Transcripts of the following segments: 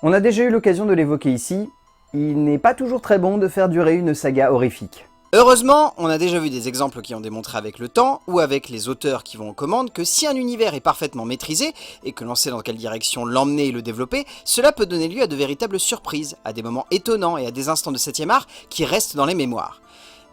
On a déjà eu l'occasion de l'évoquer ici, il n'est pas toujours très bon de faire durer une saga horrifique. Heureusement, on a déjà vu des exemples qui ont démontré avec le temps, ou avec les auteurs qui vont aux commandes, que si un univers est parfaitement maîtrisé, et que l'on sait dans quelle direction l'emmener et le développer, cela peut donner lieu à de véritables surprises, à des moments étonnants et à des instants de 7ème art qui restent dans les mémoires.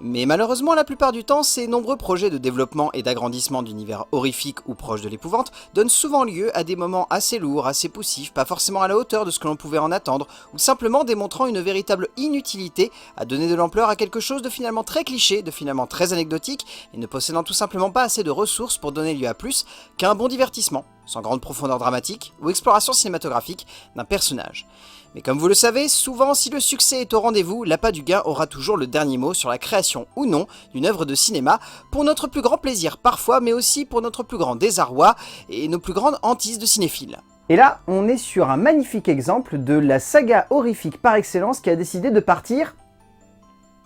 Mais malheureusement, la plupart du temps, ces nombreux projets de développement et d'agrandissement d'univers horrifiques ou proches de l'épouvante donnent souvent lieu à des moments assez lourds, assez poussifs, pas forcément à la hauteur de ce que l'on pouvait en attendre, ou simplement démontrant une véritable inutilité à donner de l'ampleur à quelque chose de finalement très cliché, de finalement très anecdotique, et ne possédant tout simplement pas assez de ressources pour donner lieu à plus qu'un bon divertissement, sans grande profondeur dramatique ou exploration cinématographique d'un personnage. Mais comme vous le savez, souvent si le succès est au rendez-vous, l'appât du gain aura toujours le dernier mot sur la création ou non d'une œuvre de cinéma, pour notre plus grand plaisir parfois, mais aussi pour notre plus grand désarroi et nos plus grandes hantises de cinéphiles. Et là, on est sur un magnifique exemple de la saga horrifique par excellence qui a décidé de partir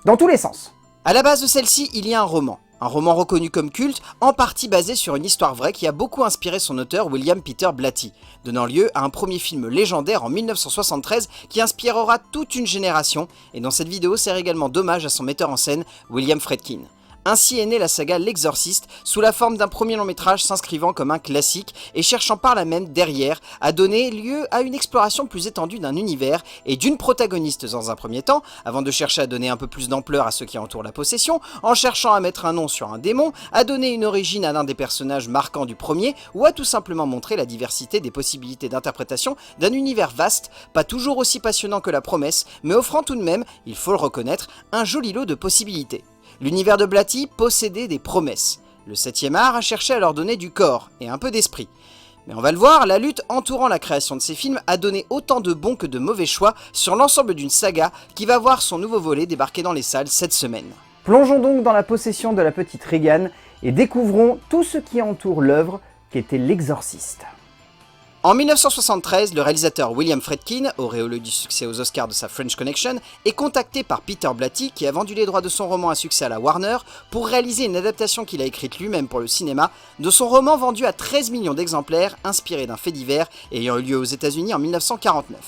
dans tous les sens. À la base de celle-ci, il y a un roman reconnu comme culte, en partie basé sur une histoire vraie qui a beaucoup inspiré son auteur William Peter Blatty, donnant lieu à un premier film légendaire en 1973 qui inspirera toute une génération, et dans cette vidéo sert également d'hommage à son metteur en scène, William Friedkin. Ainsi est née la saga L'Exorciste, sous la forme d'un premier long métrage s'inscrivant comme un classique et cherchant par là même, derrière, à donner lieu à une exploration plus étendue d'un univers et d'une protagoniste dans un premier temps, avant de chercher à donner un peu plus d'ampleur à ce qui entoure la possession, en cherchant à mettre un nom sur un démon, à donner une origine à l'un des personnages marquants du premier, ou à tout simplement montrer la diversité des possibilités d'interprétation d'un univers vaste, pas toujours aussi passionnant que la promesse, mais offrant tout de même, il faut le reconnaître, un joli lot de possibilités. L'univers de Blatty possédait des promesses. Le 7ème art a cherché à leur donner du corps et un peu d'esprit. Mais on va le voir, la lutte entourant la création de ces films a donné autant de bons que de mauvais choix sur l'ensemble d'une saga qui va voir son nouveau volet débarquer dans les salles cette semaine. Plongeons donc dans la possession de la petite Regan et découvrons tout ce qui entoure l'œuvre qu'était L'Exorciste. En 1973, le réalisateur William Friedkin, auréolé du succès aux Oscars de sa French Connection, est contacté par Peter Blatty, qui a vendu les droits de son roman à succès à la Warner, pour réaliser une adaptation qu'il a écrite lui-même pour le cinéma, de son roman vendu à 13 millions d'exemplaires, inspiré d'un fait divers ayant eu lieu aux États-Unis en 1949.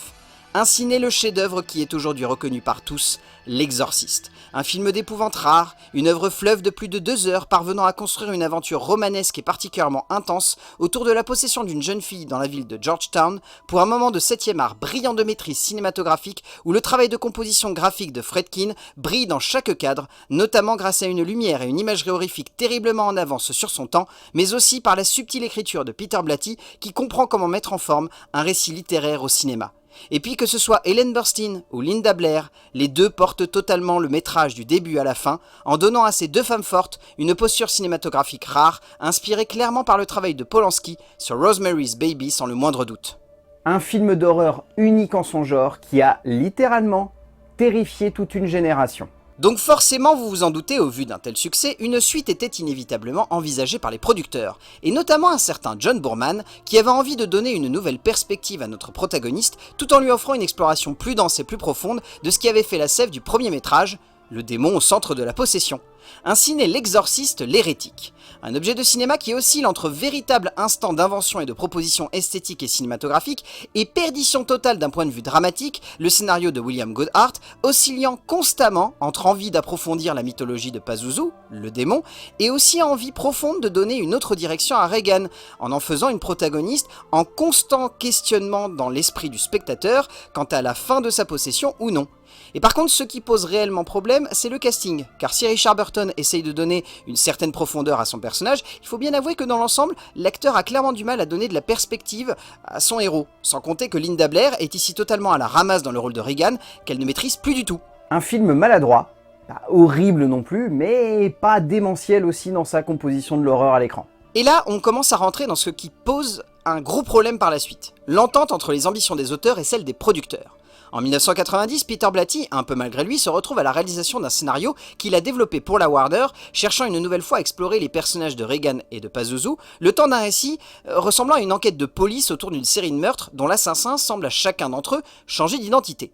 Ainsi naît le chef-d'œuvre qui est aujourd'hui reconnu par tous, L'Exorciste. Un film d'épouvante rare, une œuvre fleuve de plus de 2 heures parvenant à construire une aventure romanesque et particulièrement intense autour de la possession d'une jeune fille dans la ville de Georgetown pour un moment de 7ème art brillant de maîtrise cinématographique où le travail de composition graphique de Friedkin brille dans chaque cadre, notamment grâce à une lumière et une imagerie horrifique terriblement en avance sur son temps, mais aussi par la subtile écriture de Peter Blatty qui comprend comment mettre en forme un récit littéraire au cinéma. Et puis que ce soit Ellen Burstyn ou Linda Blair, les deux portent totalement le métrage du début à la fin, en donnant à ces deux femmes fortes une posture cinématographique rare, inspirée clairement par le travail de Polanski sur Rosemary's Baby sans le moindre doute. Un film d'horreur unique en son genre qui a littéralement terrifié toute une génération. Donc forcément, vous vous en doutez, au vu d'un tel succès, une suite était inévitablement envisagée par les producteurs, et notamment un certain John Boorman, qui avait envie de donner une nouvelle perspective à notre protagoniste, tout en lui offrant une exploration plus dense et plus profonde de ce qui avait fait la sève du premier métrage, le démon au centre de la possession. Ainsi naît L'Exorciste l'hérétique, un objet de cinéma qui oscille entre véritable instant d'invention et de proposition esthétique et cinématographique et perdition totale d'un point de vue dramatique, le scénario de William Goodhart oscillant constamment entre envie d'approfondir la mythologie de Pazuzu, le démon, et aussi envie profonde de donner une autre direction à Regan, en faisant une protagoniste en constant questionnement dans l'esprit du spectateur quant à la fin de sa possession ou non. Et par contre, ce qui pose réellement problème, c'est le casting, car si Richard Burton essaye de donner une certaine profondeur à son personnage, il faut bien avouer que dans l'ensemble, l'acteur a clairement du mal à donner de la perspective à son héros, sans compter que Linda Blair est ici totalement à la ramasse dans le rôle de Regan, qu'elle ne maîtrise plus du tout. Un film maladroit, pas horrible non plus, mais pas démentiel aussi dans sa composition de l'horreur à l'écran. Et là, on commence à rentrer dans ce qui pose un gros problème par la suite, l'entente entre les ambitions des auteurs et celles des producteurs. En 1990, Peter Blatty, un peu malgré lui, se retrouve à la réalisation d'un scénario qu'il a développé pour la Warner, cherchant une nouvelle fois à explorer les personnages de Regan et de Pazuzu, le temps d'un récit ressemblant à une enquête de police autour d'une série de meurtres dont l'assassin semble à chacun d'entre eux changer d'identité.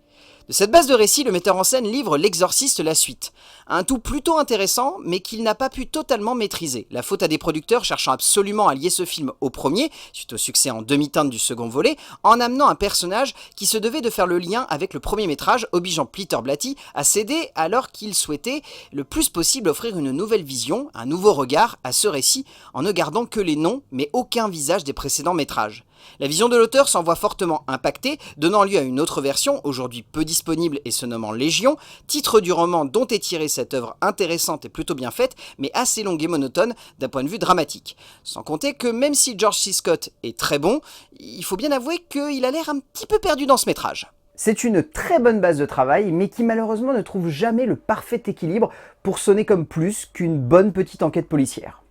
De cette base de récit, le metteur en scène livre L'Exorciste la suite. Un tout plutôt intéressant, mais qu'il n'a pas pu totalement maîtriser. La faute à des producteurs cherchant absolument à lier ce film au premier, suite au succès en demi-teinte du second volet, en amenant un personnage qui se devait de faire le lien avec le premier métrage, obligeant Peter Blatty à céder alors qu'il souhaitait le plus possible offrir une nouvelle vision, un nouveau regard à ce récit, en ne gardant que les noms, mais aucun visage des précédents métrages. La vision de l'auteur s'en voit fortement impactée, donnant lieu à une autre version, aujourd'hui peu disponible et se nommant Légion, titre du roman dont est tirée cette œuvre intéressante et plutôt bien faite, mais assez longue et monotone d'un point de vue dramatique. Sans compter que même si George C. Scott est très bon, il faut bien avouer qu'il a l'air un petit peu perdu dans ce métrage. C'est une très bonne base de travail, mais qui malheureusement ne trouve jamais le parfait équilibre pour sonner comme plus qu'une bonne petite enquête policière.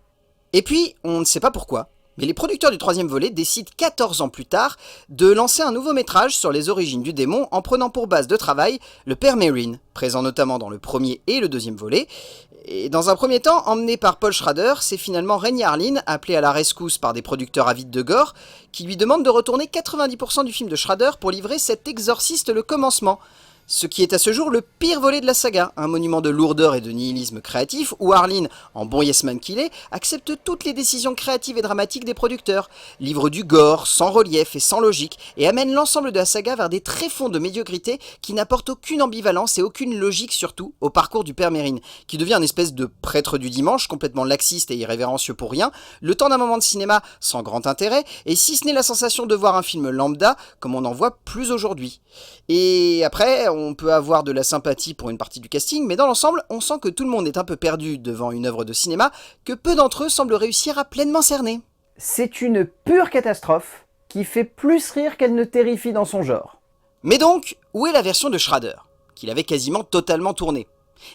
Et puis, on ne sait pas pourquoi, mais les producteurs du troisième volet décident 14 ans plus tard de lancer un nouveau métrage sur les origines du démon en prenant pour base de travail le père Merrin, présent notamment dans le premier et le deuxième volet. Et dans un premier temps, emmené par Paul Schrader, c'est finalement Renny Harlin, appelé à la rescousse par des producteurs avides de gore, qui lui demande de retourner 90% du film de Schrader pour livrer cet exorciste le commencement. Ce qui est à ce jour le pire volet de la saga, un monument de lourdeur et de nihilisme créatif, où Harlin, en bon yes-man qu'il est, accepte toutes les décisions créatives et dramatiques des producteurs, livre du gore, sans relief et sans logique, et amène l'ensemble de la saga vers des tréfonds de médiocrité qui n'apportent aucune ambivalence et aucune logique surtout au parcours du père Merrin, qui devient une espèce de prêtre du dimanche, complètement laxiste et irrévérencieux pour rien, le temps d'un moment de cinéma sans grand intérêt, et si ce n'est la sensation de voir un film lambda, comme on n'en voit plus aujourd'hui. Et après, on peut avoir de la sympathie pour une partie du casting, mais dans l'ensemble, on sent que tout le monde est un peu perdu devant une œuvre de cinéma que peu d'entre eux semblent réussir à pleinement cerner. C'est une pure catastrophe qui fait plus rire qu'elle ne terrifie dans son genre. Mais donc, où est la version de Schrader, qu'il avait quasiment totalement tournée ?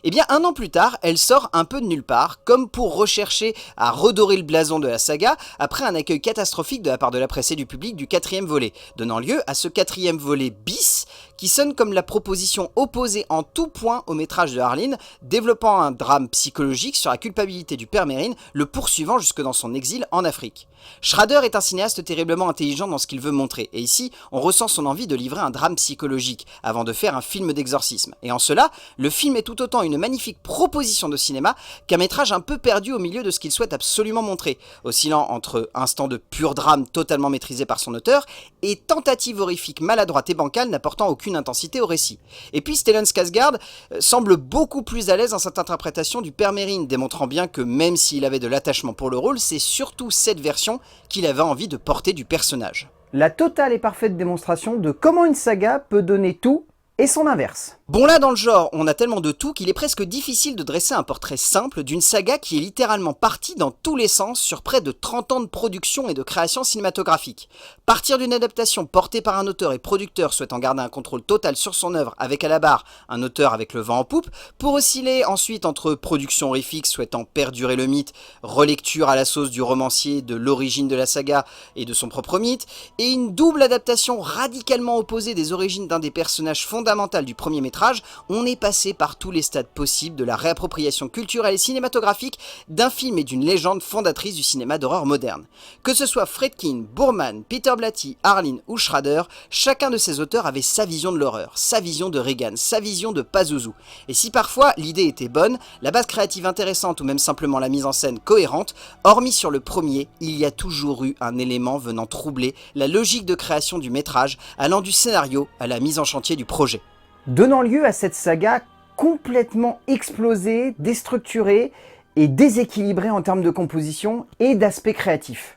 Eh bien, un an plus tard, elle sort un peu de nulle part, comme pour rechercher à redorer le blason de la saga, après un accueil catastrophique de la part de la presse et du public du quatrième volet, donnant lieu à ce quatrième volet bis, qui sonne comme la proposition opposée en tout point au métrage de Harlin, développant un drame psychologique sur la culpabilité du père Merrin, le poursuivant jusque dans son exil en Afrique. Schrader est un cinéaste terriblement intelligent dans ce qu'il veut montrer, et ici, on ressent son envie de livrer un drame psychologique, avant de faire un film d'exorcisme. Et en cela, le film est tout autant une magnifique proposition de cinéma qu'un métrage un peu perdu au milieu de ce qu'il souhaite absolument montrer, oscillant entre instant de pur drame totalement maîtrisé par son auteur, et tentative horrifique maladroite et bancale n'apportant aucune intensité au récit. Et puis Stellan Skarsgård semble beaucoup plus à l'aise dans cette interprétation du père Merrin, démontrant bien que même s'il avait de l'attachement pour le rôle, c'est surtout cette version qu'il avait envie de porter du personnage. La totale et parfaite démonstration de comment une saga peut donner tout et son inverse. Bon là dans le genre, on a tellement de tout qu'il est presque difficile de dresser un portrait simple d'une saga qui est littéralement partie dans tous les sens sur près de 30 ans de production et de création cinématographique. Partir d'une adaptation portée par un auteur et producteur souhaitant garder un contrôle total sur son œuvre avec à la barre un auteur avec le vent en poupe, pour osciller ensuite entre production horrifique souhaitant perdurer le mythe, relecture à la sauce du romancier de l'origine de la saga et de son propre mythe, et une double adaptation radicalement opposée des origines d'un des personnages fondamentaux du premier métrage, on est passé par tous les stades possibles de la réappropriation culturelle et cinématographique d'un film et d'une légende fondatrice du cinéma d'horreur moderne. Que ce soit Friedkin, Boorman, Peter Blatty, Harlin ou Schrader, chacun de ces auteurs avait sa vision de l'horreur, sa vision de Reagan, sa vision de Pazuzu. Et si parfois l'idée était bonne, la base créative intéressante ou même simplement la mise en scène cohérente, hormis sur le premier, il y a toujours eu un élément venant troubler la logique de création du métrage, allant du scénario à la mise en chantier du projet. Donnant lieu à cette saga complètement explosée, déstructurée et déséquilibrée en termes de composition et d'aspect créatif.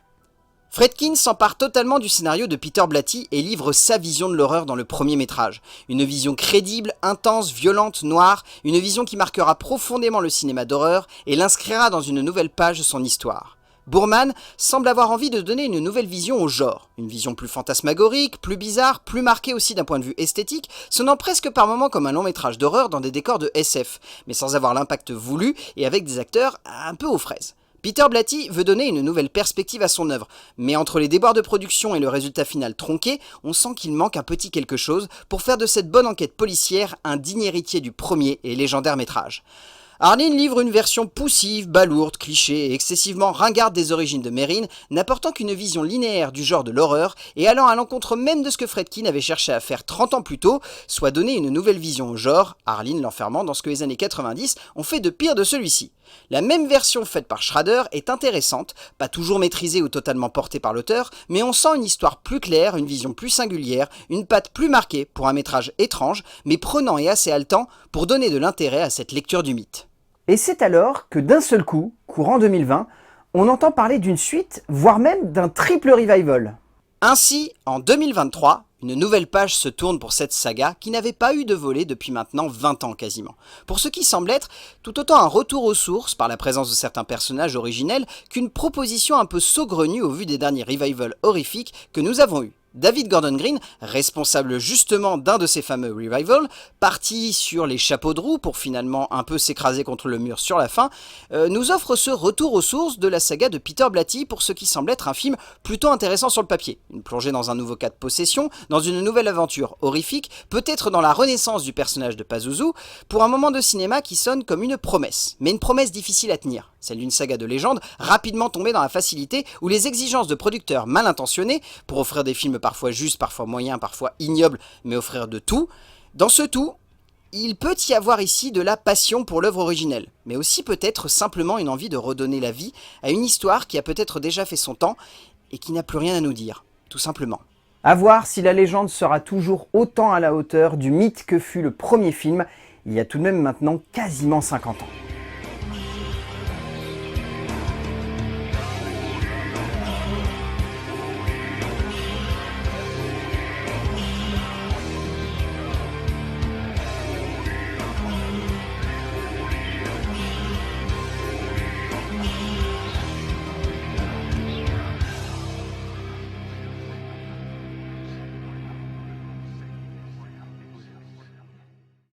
Friedkin s'empare totalement du scénario de Peter Blatty et livre sa vision de l'horreur dans le premier métrage. Une vision crédible, intense, violente, noire, une vision qui marquera profondément le cinéma d'horreur et l'inscrira dans une nouvelle page de son histoire. Boorman semble avoir envie de donner une nouvelle vision au genre, une vision plus fantasmagorique, plus bizarre, plus marquée aussi d'un point de vue esthétique, sonnant presque par moments comme un long métrage d'horreur dans des décors de SF, mais sans avoir l'impact voulu et avec des acteurs un peu aux fraises. Peter Blatty veut donner une nouvelle perspective à son œuvre, mais entre les déboires de production et le résultat final tronqué, on sent qu'il manque un petit quelque chose pour faire de cette bonne enquête policière un digne héritier du premier et légendaire métrage. Arline livre une version poussive, balourde, cliché et excessivement ringarde des origines de Mérine, n'apportant qu'une vision linéaire du genre de l'horreur et allant à l'encontre même de ce que Friedkin avait cherché à faire 30 ans plus tôt, soit donner une nouvelle vision au genre, Arline l'enfermant dans ce que les années 90 ont fait de pire de celui-ci. La même version faite par Schrader est intéressante, pas toujours maîtrisée ou totalement portée par l'auteur, mais on sent une histoire plus claire, une vision plus singulière, une patte plus marquée pour un métrage étrange, mais prenant et assez haletant pour donner de l'intérêt à cette lecture du mythe. Et c'est alors que d'un seul coup, courant 2020, on entend parler d'une suite, voire même d'un triple revival. Ainsi, en 2023, une nouvelle page se tourne pour cette saga qui n'avait pas eu de volet depuis maintenant 20 ans quasiment. Pour ce qui semble être tout autant un retour aux sources par la présence de certains personnages originels qu'une proposition un peu saugrenue au vu des derniers revivals horrifiques que nous avons eus. David Gordon Green, responsable justement d'un de ces fameux revivals, parti sur les chapeaux de roue pour finalement un peu s'écraser contre le mur sur la fin, nous offre ce retour aux sources de la saga de Peter Blatty pour ce qui semble être un film plutôt intéressant sur le papier. Une plongée dans un nouveau cas de possession, dans une nouvelle aventure horrifique, peut-être dans la renaissance du personnage de Pazuzu, pour un moment de cinéma qui sonne comme une promesse, mais une promesse difficile à tenir. Celle d'une saga de légende rapidement tombée dans la facilité où les exigences de producteurs mal intentionnés, pour offrir des films parfois justes, parfois moyens, parfois ignobles, mais offrir de tout, dans ce tout, il peut y avoir ici de la passion pour l'œuvre originelle, mais aussi peut-être simplement une envie de redonner la vie à une histoire qui a peut-être déjà fait son temps et qui n'a plus rien à nous dire, tout simplement. À voir si la légende sera toujours autant à la hauteur du mythe que fut le premier film, il y a tout de même maintenant quasiment 50 ans.